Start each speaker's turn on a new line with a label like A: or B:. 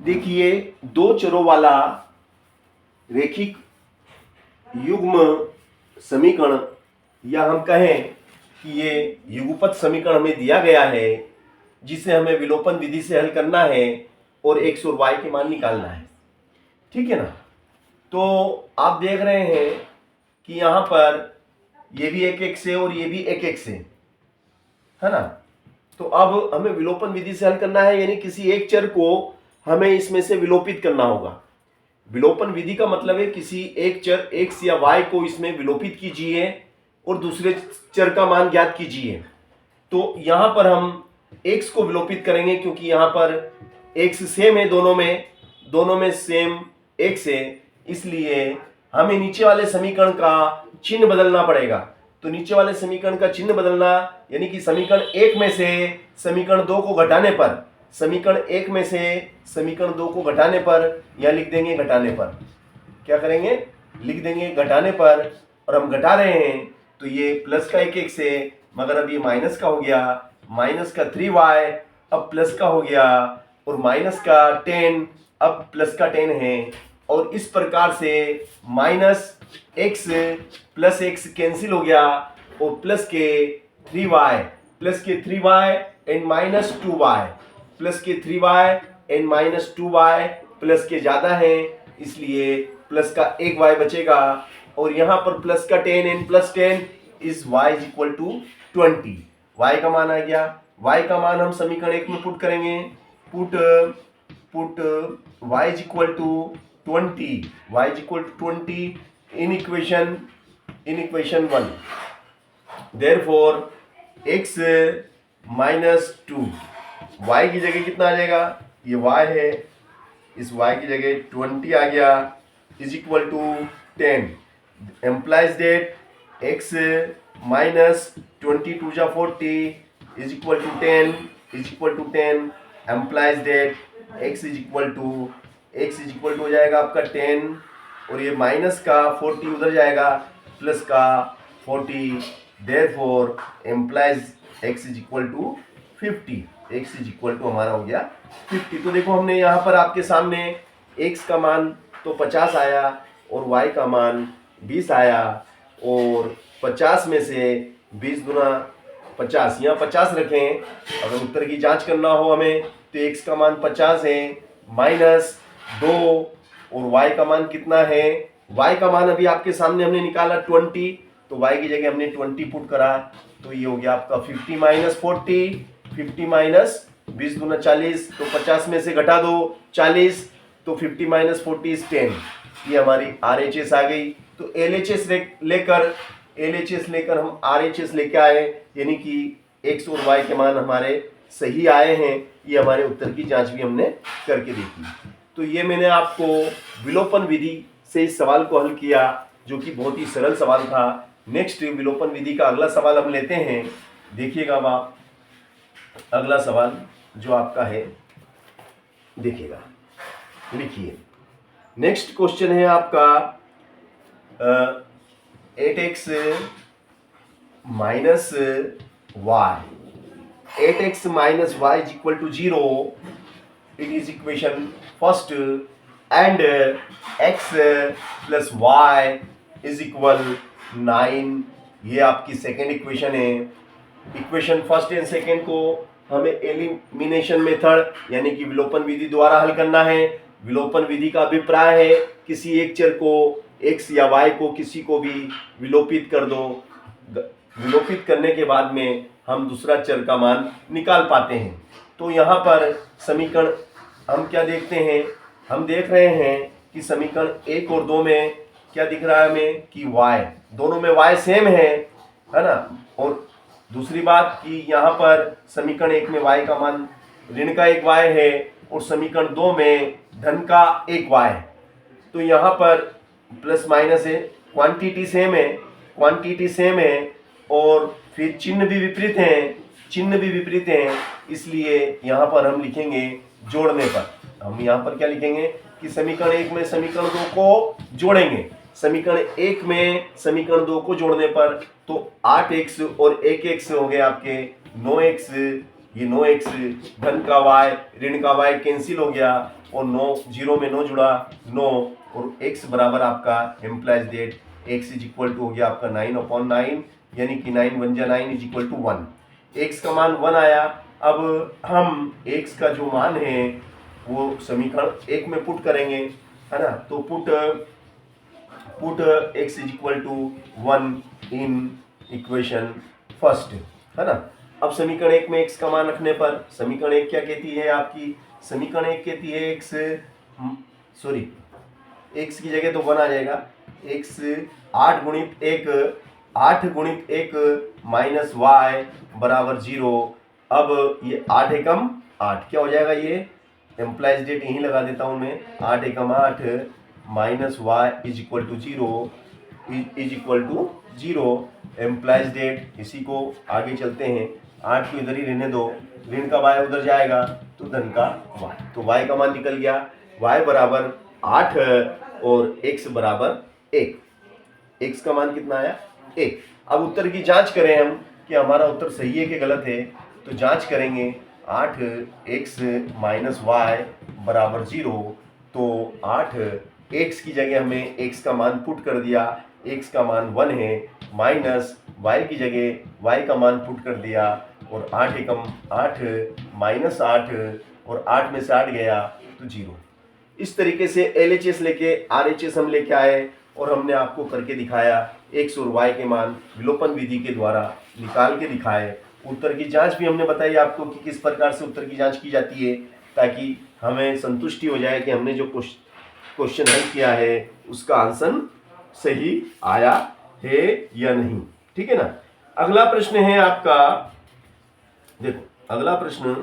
A: देखिए, दो चरों वाला रेखिक युग्म समीकरण, या हम कहें कि ये युगपत समीकरण हमें दिया गया है, जिसे हमें विलोपन विधि से हल करना है और x और y के मान निकालना है। ठीक है ना। तो आप देख रहे हैं कि यहाँ पर ये भी एक x है और ये भी एक x है ना। तो अब हमें विलोपन विधि से हल करना है, यानी किसी एक चर को हमें इसमें से विलोपित करना होगा। विलोपन विधि का मतलब है किसी एक चर x या y को इसमें विलोपित कीजिए और दूसरे चर का मान ज्ञात कीजिए। तो यहां पर हम x को विलोपित करेंगे, क्योंकि यहां पर x सेम है, दोनों में सेम x है, इसलिए हमें नीचे वाले समीकरण का चिन्ह बदलना पड़ेगा। तो नीचे वाले समीकरण का चिन्ह बदलना, यानी कि समीकरण 1 में से समीकरण 2 को घटाने पर, समीकरण 1 में से समीकरण 2 को घटाने पर, या लिख देंगे घटाने पर, क्या करेंगे, लिख देंगे घटाने पर, और हम घटा रहे हैं तो ये प्लस का एक x है, मगर अब ये माइनस का हो गया, माइनस का 3y अब प्लस का हो गया, और माइनस का 10 अब प्लस का 10 है। और इस प्रकार से minus x plus x cancel हो गया, और प्लस के 3y and minus 2y, plus के 3y and minus 2y plus के ज्यादा है, इसलिए प्लस का एक y बचेगा, और यहाँ पर प्लस का 10 and plus 10 is y is equal to 20। y का मान आ गया। y का मान हम समीकरण 1 में पुट करेंगे, put y is equal to 20, y is equal to 20 in equation 1। Therefore x minus 2, y की जगह कितना आ जाएगा, ये y है, इस y की जगह 20 आ गया, is equal to 10, implies that x minus 22 जा 40 is equal to 10, is equal to 10, implies that x is equal to हो जाएगा आपका 10, और ये माइनस का 40 उधर जाएगा, प्लस का 40, therefore implies x is equal to 50, x is equal to हमारा हो गया 50। तो देखो हमने यहाँ पर आपके सामने x का मान तो 50 आया और y का मान 20 आया, और 50 में से 20 गुना 50, यहाँ 50 रखें, अगर उत्तर की जांच करना हो हमें तो x का मान 50 है, माइनस 2, और y का मान कितना है, y का मान अभी आपके सामने हमने निकाला 20, तो y की जगह हमने 20 पुट करा, तो ये हो गया आपका 50 माइनस 40, 50 माइनस 20 गुना 40, तो 50 में से घटा दो 40, तो 50 माइनस 40 इज 10, ये हमारी RHS आ गई। तो LHS लेकर हम RHS लेके आए, यानी कि x और y के मान हमारे सही आए हैं, ये हमारे उत्तर की जांच भी हमने करके देखी। तो ये मैंने आपको विलोपन विधि से इस सवाल को हल किया, जो कि बहुत ही सरल सवाल था। नेक्स्ट विलोपन विधि का अगला सवाल हम लेते हैं, देखिएगा आप अगला सवाल जो आपका है, देखिएगा, लिखिए। नेक्स्ट क्वेश्चन है आपका 8x minus y, 8x minus y is equal to 0, it is equation first, and x plus y is equal 9, ये आपकी सेकेंड इक्वेशन है। इक्वेशन फर्स्ट एंड सेकेंड को हमें एलिमिनेशन मेथड, यानी कि विलोपन विधि द्वारा हल करना है। विलोपन विधि का अभिप्राय है किसी एक चर को x या y को किसी को भी विलोपित कर दो, विलोपित करने के बाद में हम दूसरा चर का मान निकाल पाते हैं। तो यहाँ पर समीकरण हम क्या देखते हैं, हम देख रहे हैं कि समीकरण 1 और 2 में क्या दिख रहा है हमें कि y, दोनों में y सेम है ना। और दूसरी बात कि यहाँ पर समीकरण 1 में y का मान ऋण का 1 y है, और समीकरण 2 में धन का 1 y है। तो यहाँ पर प्लस माइनस है, क्वांटिटी सेम है, और फिर चिन्ह भी विपरीत हैं, इसलिए यहाँ पर हम लिखेंगे जोड़ने पर, हम यहाँ पर क्या लिखेंगे कि समीकरण 1 में समीकरण 2 को जोड़ेंगे, समीकरण 1 में समीकरण 2 को जोड़ने पर, तो 8x और 1x हो गए आपके 9x ये 9x धन का y ऋण का y कैंसिल हो गया और 9 0 में 9 जुड़ा 9 और x बराबर आपका implies that x is equal to हो गया आपका 9/9 यानी कि 9 1 जा 9 इज इक्वल टू 1। x का मान 1 आया। अब हम x का जो मान है वो समीकरण 1 में पुट करेंगे, है ना। तो put x is equal to 1 in equation first, है ना। अब समीकरण 1 में x का मान रखने पर समीकरण 1 क्या कहती है आपकी, समीकरण 1 कहती है x की जगह तो 1 आ जाएगा, x 8 गुणित 1 माइनस y बराबर 0। अब ये 8 एकम 8 क्या हो जाएगा, ये एम्प्लाइज डेट यहीं लगा देता हूं मैं, 8 एकम 8 minus y is equal to 0 implies that. इसी को आगे चलते हैं, 8 को इधर ही रहने दो, ऋण का y उधर जाएगा तो धन का y, तो y का मान निकल गया, y बराबर 8 और x बराबर 1। x का मान कितना आया 1। अब उत्तर की जांच करें हम कि हमारा उत्तर सही है कि गलत है, तो जांच करेंगे 8x माइनस वाई बराबर 0। तो 8x की जगह हमें x का मान पुट कर दिया, x का मान 1 है, माइनस y की जगह y का मान पुट कर दिया और 8 एकम 8 माइनस 8 और 8 में से 8 गया तो 0। इस तरीके से LHS लेके RHS हम लेके आए और हमने आपको करके दिखाया, x और y के मान विलोपन विधि के द्वारा निकाल के दिखाए। उत्तर की जांच भी हमने बताई आपको कि किस प्रकार से उत्तर की जांच की जाती है, ताकि हमें संतुष्टि हो जाए कि हमने जो क्वेश्चन हल किया है उसका आंसर सही आया है या नहीं। ठीक है ना। अगला प्रश्न है आपका, देखो अगला प्रश्न